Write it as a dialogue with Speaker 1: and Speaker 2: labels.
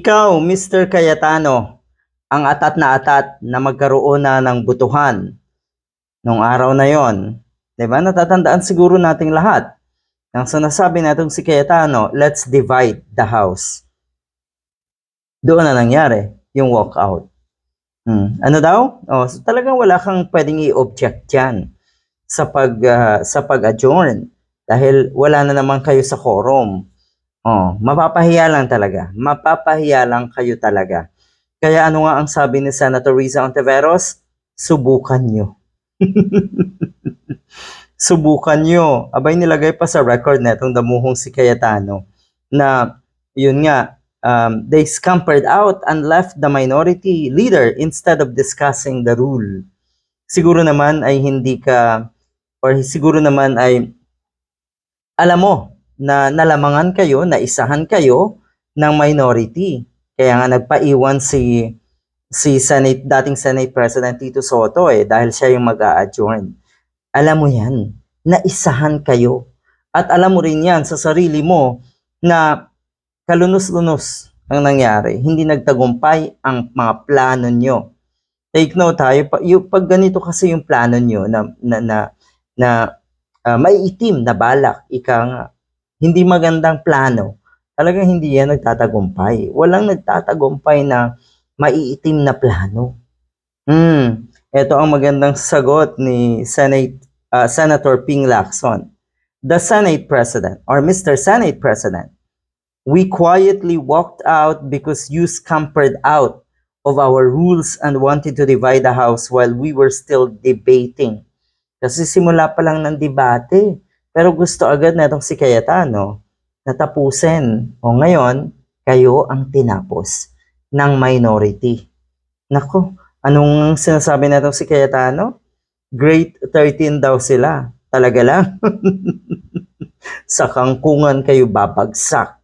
Speaker 1: Ikaw, Mr. Cayetano, ang atat na magkaroon na ng butuhan nung araw na yon. Diba? Natatandaan siguro nating lahat. Ang sinasabi natong si Cayetano, let's divide the house. Doon na nangyari yung walkout. Ano daw? So talagang wala kang pwedeng i-object dyan sa pag-adjourn dahil wala na naman kayo sa quorum. Mapapahiya lang talaga. Mapapahiya lang kayo talaga. Kaya ano nga ang sabi ni Senator Riza Ontiveros? Subukan nyo. Subukan nyo. Abay nilagay pa sa record na itong damuhong si Cayetano na yun nga, they scampered out and left the minority leader instead of discussing the rule. Siguro naman ay hindi ka, or siguro naman ay alam mo na nalamangan kayo, naisahan kayo ng minority. Kaya nga nagpaiwan si dating Senate President Tito Soto dahil siya yung mag-a-adjourn. Alam mo yan, naisahan kayo. At alam mo rin yan sa sarili mo na kalunos-lunos ang nangyari. Hindi nagtagumpay ang mga plano nyo. Take note pag ganito kasi yung plano nyo na may itim na balak, ika nga, hindi magandang plano, talagang hindi yan nagtatagumpay. Walang nagtatagumpay na maiitim na plano. Ito ang magandang sagot ni Senator Ping Lacson. The Senate President, or Mr. Senate President, we quietly walked out because you scampered out of our rules and wanted to divide the House while we were still debating. Kasi simula pa lang ng debate. Pero gusto agad na itong si Cayetano natapusin. Ngayon, kayo ang tinapos ng minority. Nako, anong sinasabi na itong si Cayetano? Grade 13 daw sila. Talaga lang. Sa kangkungan kayo babagsak.